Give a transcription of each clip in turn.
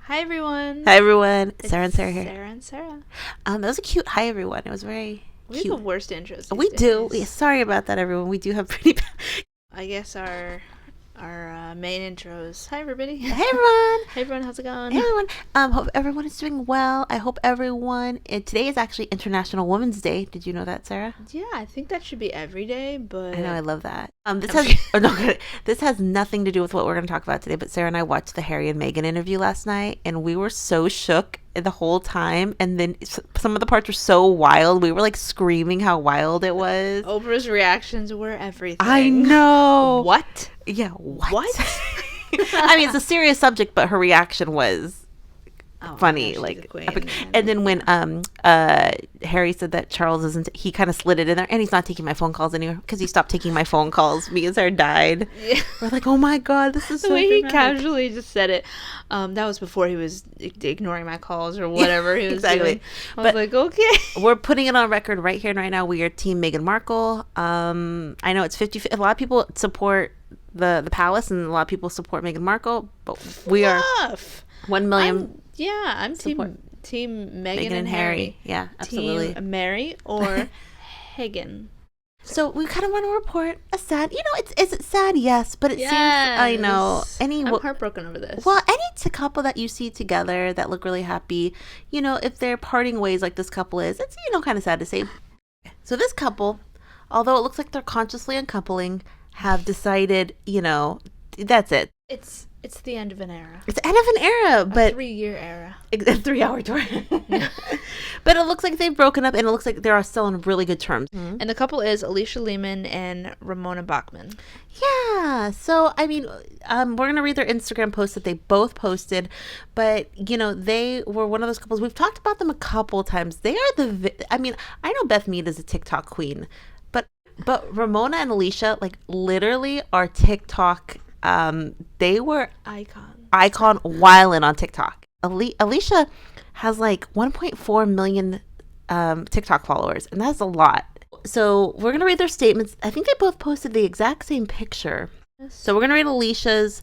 Hi, everyone. Hi, everyone. It's Sarah and Sarah here. Sarah and Sarah. That was a cute hi, everyone. It was very We cute. have the worst intros these We do. days. Yeah, sorry about that, everyone. We do have pretty bad. I guess our main intros. Hi, everybody. Hey, everyone. Hey, everyone. How's it going? Hey, everyone. Hope everyone is doing well. I hope everyone. Today is actually International Women's Day. Did you know that, Sarah? Yeah, I think that should be every day, but... I know, I love that. This has nothing to do with what we're going to talk about today, but Sarah and I watched the Harry and Meghan interview last night, and we were so shook the whole time, and then some of the parts were so wild. We were like screaming how wild it was. Oprah's reactions were everything. I know. What? Yeah, what? I mean, it's a serious subject, but her reaction was funny, yeah, like queen, epic. And then when Harry said that Charles isn't, he kind of slid it in there, and he's not taking my phone calls anymore because he stopped taking my phone calls. Me and Sarah died. Yeah. We're like, oh my god, this is the so way he dramatic. casually just said it. That was before he was ignoring my calls or whatever he was exactly. doing. I was like, okay. We're putting it on record right here and right now. We are Team Meghan Markle. I know it's 50. A lot of people support the palace, and a lot of people support Meghan Markle, but we are 1 million. I'm team Meghan and Harry. Yeah, absolutely. Team Mary or Hagen. So we kind of want to report a sad. Is it sad? Yes, but it seems. I know. I'm heartbroken over this. Well, any couple that you see together that look really happy, if they're parting ways like this couple is, it's kind of sad to say. So this couple, although it looks like they're consciously uncoupling, have decided, that's it. It's the end of an era. It's the end of an era, but 3-year era. A 3-hour tour. But it looks like they've broken up, and it looks like they're still on really good terms. Mm-hmm. And the couple is Alisha Lemann and Ramona Bachmann. Yeah. So, I mean, we're going to read their Instagram post that they both posted, but, they were one of those couples. We've talked about them a couple times. They are I know Beth Mead is a TikTok queen, but Ramona and Alisha, like, literally are TikTok. They were icon wildin' on TikTok. Alisha has like 1.4 million TikTok followers, and that's a lot. So we're gonna read their statements. I think they both posted the exact same picture. So we're gonna read Alicia's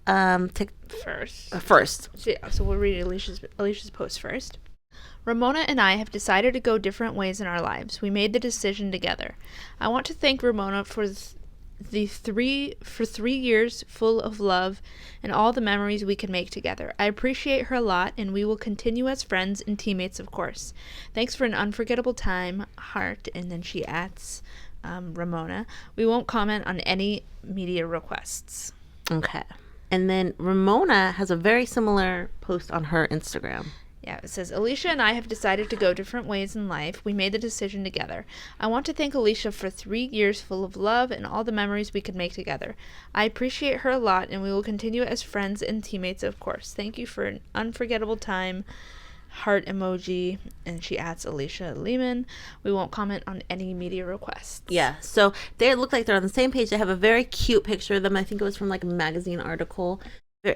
first. So we'll read Alicia's post first. Ramona and I have decided to go different ways in our lives. We made the decision together. I want to thank Ramona for 3 years full of love and all the memories we can make together. I appreciate her a lot, and we will continue as friends and teammates, of course. Thanks for an unforgettable time, heart. And then she adds, Ramona, we won't comment on any media requests. Okay. And then Ramona has a very similar post on her Instagram. Yeah, it says, Alisha and I have decided to go different ways in life. We made the decision together. I want to thank Alisha for 3 years full of love and all the memories we could make together. I appreciate her a lot, and we will continue as friends and teammates, of course. Thank you for an unforgettable time. Heart emoji. And she adds Alisha Lemann. We won't comment on any media requests. Yeah, so they look like they're on the same page. They have a very cute picture of them. I think it was from like a magazine article.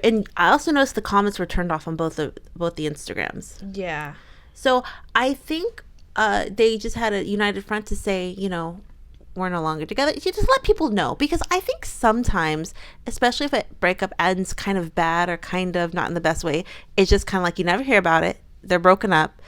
And I also noticed the comments were turned off on both the Instagrams. Yeah. So I think they just had a united front to say, we're no longer together. You just let people know, because I think sometimes, especially if a breakup ends kind of bad or kind of not in the best way, it's just kind of like you never hear about it. They're broken up.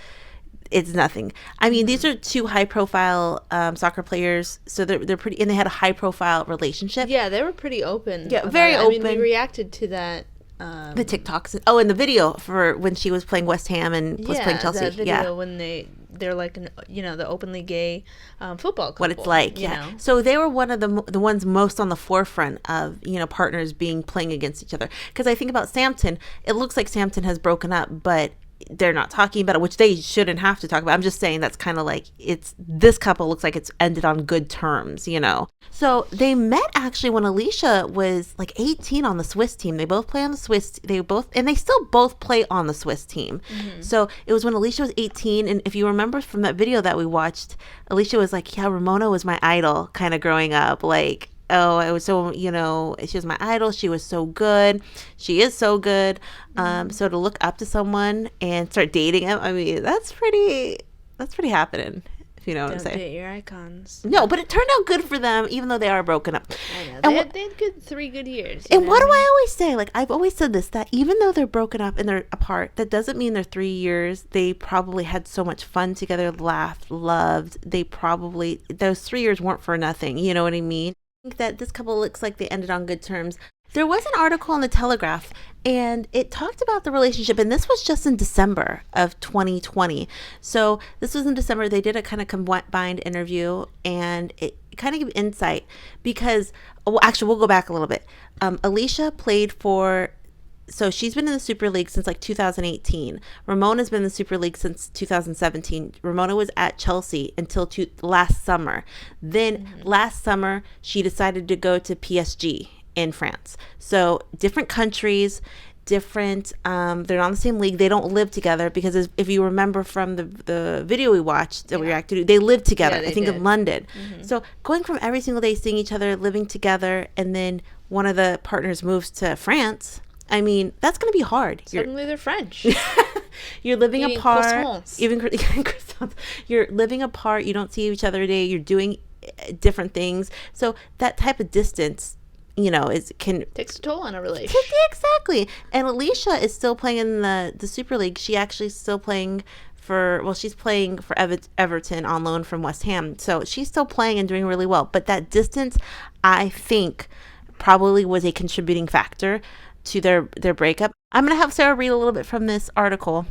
It's nothing. I mean, these are two high-profile soccer players, so they're pretty, and they had a high-profile relationship. Yeah, they were pretty open. Yeah, very open. I mean, we reacted to that. The TikToks. Oh, and the video for when she was playing West Ham and was playing Chelsea. That video when they're like, the openly gay football couple. What it's like, yeah. So they were one of the ones most on the forefront of, partners playing against each other. Because I think about Samton, it looks like Samton has broken up, but they're not talking about it, which they shouldn't have to talk about. I'm just saying that's kind of like, this couple looks like it's ended on good terms, So they met actually when Alisha was like 18 on the Swiss team. They both play on the Swiss. And they still both play on the Swiss team. Mm-hmm. So it was when Alisha was 18. And if you remember from that video that we watched, Alisha was like, yeah, Ramona was my idol kind of growing up. Like, oh, it was so, she was my idol. She was so good. She is so good. So to look up to someone and start dating him, I mean, that's pretty happening. you know what I'm Don't saying? date your icons. No, but it turned out good for them, even though they are broken up. I know. And They had 3 good years. And what do I always say? Like, I've always said this, that even though they're broken up and they're apart, that doesn't mean they're 3 years. They probably had so much fun together, laughed, loved. Those 3 years weren't for nothing. You know what I mean? I think that this couple looks like they ended on good terms. There was an article in the Telegraph, and it talked about the relationship, and this was just in December of 2020. So this was in December. They did a kind of combined interview, and it kind of gave insight because, actually, we'll go back a little bit. Alisha played so she's been in the Super League since like 2018. Ramona's been in the Super League since 2017. Ramona was at Chelsea until last summer. Then last summer, she decided to go to PSG in France. So different countries, different, they're not in the same league. They don't live together because if you remember from the video we watched that we reacted to, they lived together, I think in London. So going from every single day seeing each other, living together, and then one of the partners moves to France. I mean, that's going to be hard. Suddenly they're French. You're living Eating apart. croissants. You're living apart. You don't see each other every day. You're doing different things. So that type of distance, you know, takes a toll on a relationship. Exactly. And Alisha is still playing in the Super League. She actually is still playing she's playing for Everton on loan from West Ham. So she's still playing and doing really well. But that distance, I think, probably was a contributing factor to their breakup. I'm going to have Sarah read a little bit from this article.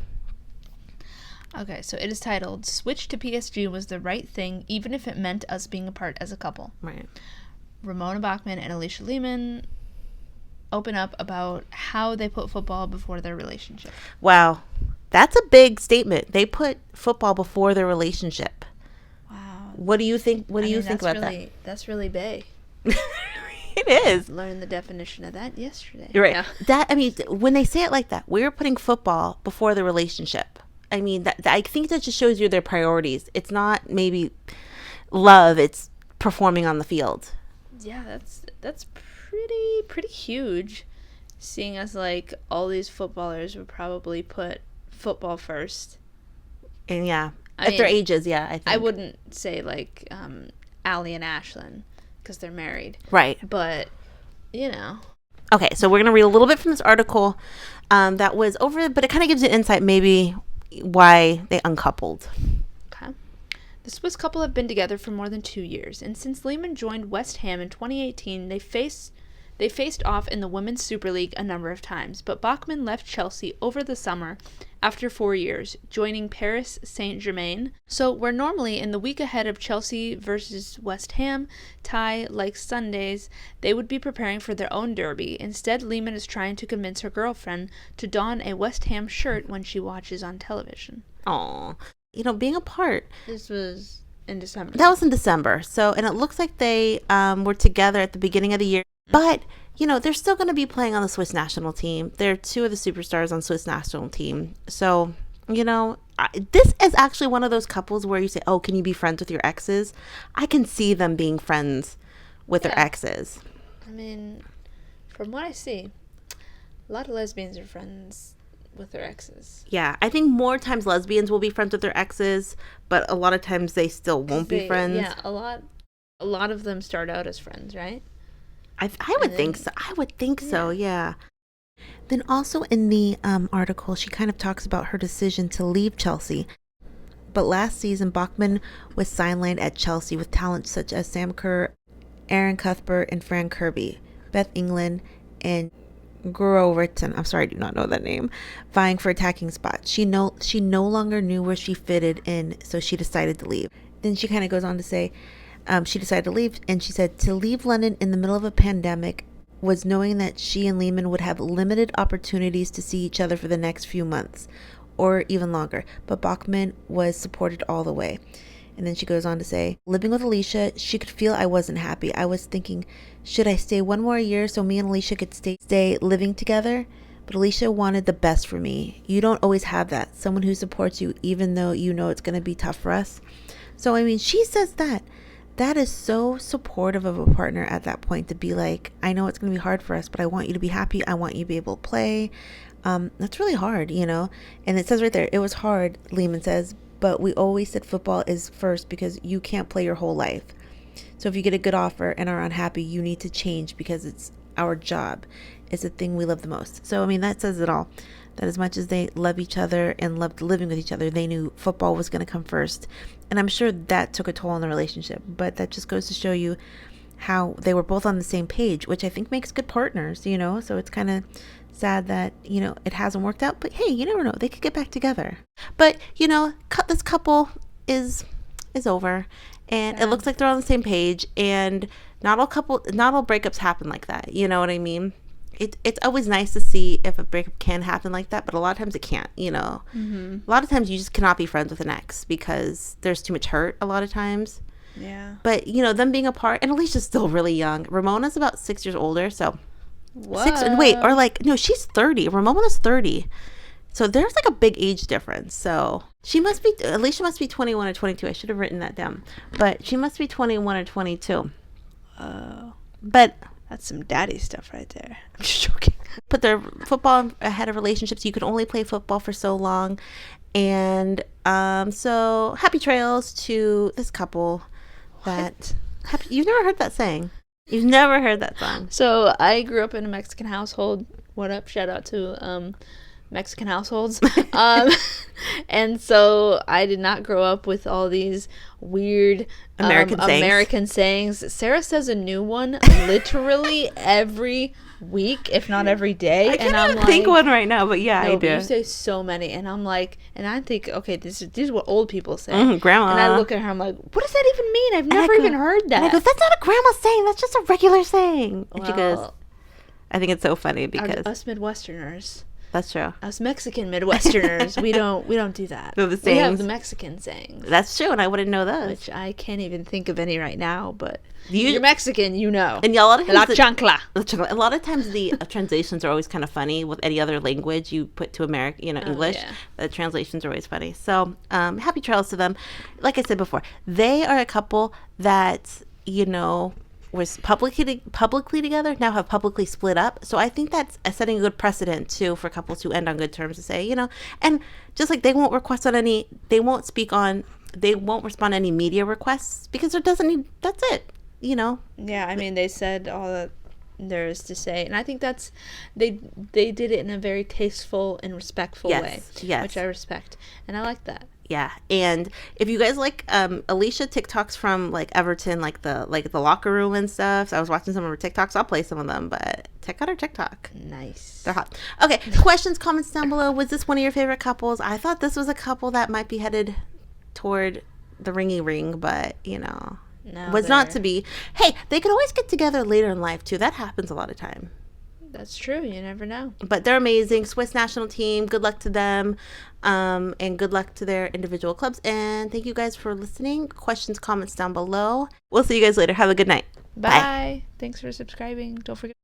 Okay, so it is titled, "Switch to PSG was the right thing, even if it meant us being apart as a couple." Right. Ramona Bachmann and Alisha Lemann open up about how they put football before their relationship. Wow. That's a big statement. They put football before their relationship. Wow. What do you think? What do you think about that? That's really bae. It is. Learned the definition of that yesterday. You're right. Yeah. When they say it like that, we're putting football before the relationship. I mean, I think that just shows you their priorities. It's not maybe love, it's performing on the field. Yeah, that's pretty huge. Seeing as like all these footballers would probably put football first. And yeah, at their ages, yeah, I think. I wouldn't say like Allie and Ashlyn because they're married. Right. But, you know. Okay, so we're going to read a little bit from this article that was over, but it kind of gives you insight maybe why they uncoupled. Okay. The Swiss couple have been together for more than 2 years, and since Lemann joined West Ham in 2018, they faced off in the Women's Super League a number of times, but Bachmann left Chelsea over the summer after 4 years, joining Paris Saint-Germain. So where normally in the week ahead of Chelsea versus West Ham tie like Sundays, they would be preparing for their own derby. Instead, Lemann is trying to convince her girlfriend to don a West Ham shirt when she watches on television. Aw. You know, being apart. This was in December. That was in December. So, and it looks like they were together at the beginning of the year. But, you know, they're still going to be playing on the Swiss national team. They're two of the superstars on Swiss national team. So, you know, this is actually one of those couples where you say, oh, can you be friends with your exes? I can see them being friends with their exes. I mean, from what I see, a lot of lesbians are friends with their exes. Yeah, I think more times lesbians will be friends with their exes, but a lot of times they still won't be friends. Yeah, a lot of them start out as friends, right? I would think so. I would think so, yeah. Then also in the article, she kind of talks about her decision to leave Chelsea. But last season, Bachmann was sidelined at Chelsea with talents such as Sam Kerr, Aaron Cuthbert, and Fran Kirby, Beth England, and Groverton, I'm sorry, I do not know that name, vying for attacking spots. She no longer knew where she fitted in, so she decided to leave. Then she kind of goes on to say, she decided to leave, and she said, to leave London in the middle of a pandemic was knowing that she and Lemann would have limited opportunities to see each other for the next few months, or even longer. But Bachmann was supported all the way. And then she goes on to say, living with Alisha, she could feel I wasn't happy. I was thinking, should I stay one more year so me and Alisha could stay living together? But Alisha wanted the best for me. You don't always have that. Someone who supports you, even though you know it's going to be tough for us. So, I mean, she says that. That is so supportive of a partner at that point to be like, I know it's going to be hard for us, but I want you to be happy. I want you to be able to play. That's really hard, you know. And it says right there, it was hard, Lemann says, but we always said football is first because you can't play your whole life. So if you get a good offer and are unhappy, you need to change because it's our job. It's the thing we love the most. So, I mean, that says it all. That as much as they love each other and loved living with each other, they knew football was going to come first. And I'm sure that took a toll on the relationship. But that just goes to show you how they were both on the same page, which I think makes good partners, you know? So it's kind of sad that, you know, it hasn't worked out. But hey, you never know. They could get back together. But, you know, this couple is over. And it looks like they're on the same page. And not all breakups happen like that. You know what I mean? It's always nice to see if a breakup can happen like that, but a lot of times it can't, you know. A lot of times you just cannot be friends with an ex because there's too much hurt a lot of times. Yeah. But, you know, them being apart, and Alicia's still really young. Ramona's about 6 years older, so. What? She's 30. Ramona's 30. So there's like a big age difference. So Alicia must be 21 or 22. I should have written that down. But she must be 21 or 22. Oh. But that's some daddy stuff right there. I'm just joking. Put their football ahead of relationships. You can only play football for so long. And so happy trails to this couple. You've never heard that saying. You've never heard that song. So I grew up in a Mexican household. What up? Shout out to Mexican households. And so I did not grow up with all these weird American sayings. Sarah says a new one literally every week, if not every day. I can't even think one right now, but yeah, I do. You say so many, and I'm like, and I think, okay, these are what old people say. Grandma. And I look at her, I'm like, what does that even mean? I've never even heard that. And I go, that's not a grandma saying. That's just a regular saying. And she goes, I think it's so funny because us Midwesterners. That's true. Us Mexican Midwesterners, we don't do that. No, the sayings. We have the Mexican sayings. That's true, and I wouldn't know those. Which I can't even think of any right now, but you're Mexican, you know. And a lot of times chancla. A lot of times the translations are always kind of funny with any other language you put to American, English. Yeah. The translations are always funny. So happy trails to them. Like I said before, they are a couple that, was publicly together, now have publicly split up. So I think that's setting a good precedent too for couples who end on good terms to say, and just like they won't respond to any media requests because that's it, Yeah, I mean, they said all that there is to say, and I think that's they did it in a very tasteful and respectful way, which I respect, and I like that. Yeah, and if you guys like Alisha TikToks from like Everton, like the locker room and stuff. So I was watching some of her TikToks. I'll play some of them, but check out her TikTok. Nice. They're hot. Okay, questions, comments down below. Was this one of your favorite couples? I thought this was a couple that might be headed toward the ringy ring, but was not to be. Hey, they could always get together later in life too. That happens a lot of time. That's true. You never know. But they're amazing. Swiss national team. Good luck to them. And good luck to their individual clubs. And thank you guys for listening. Questions, comments down below. We'll see you guys later. Have a good night. Bye. Thanks for subscribing. Don't forget.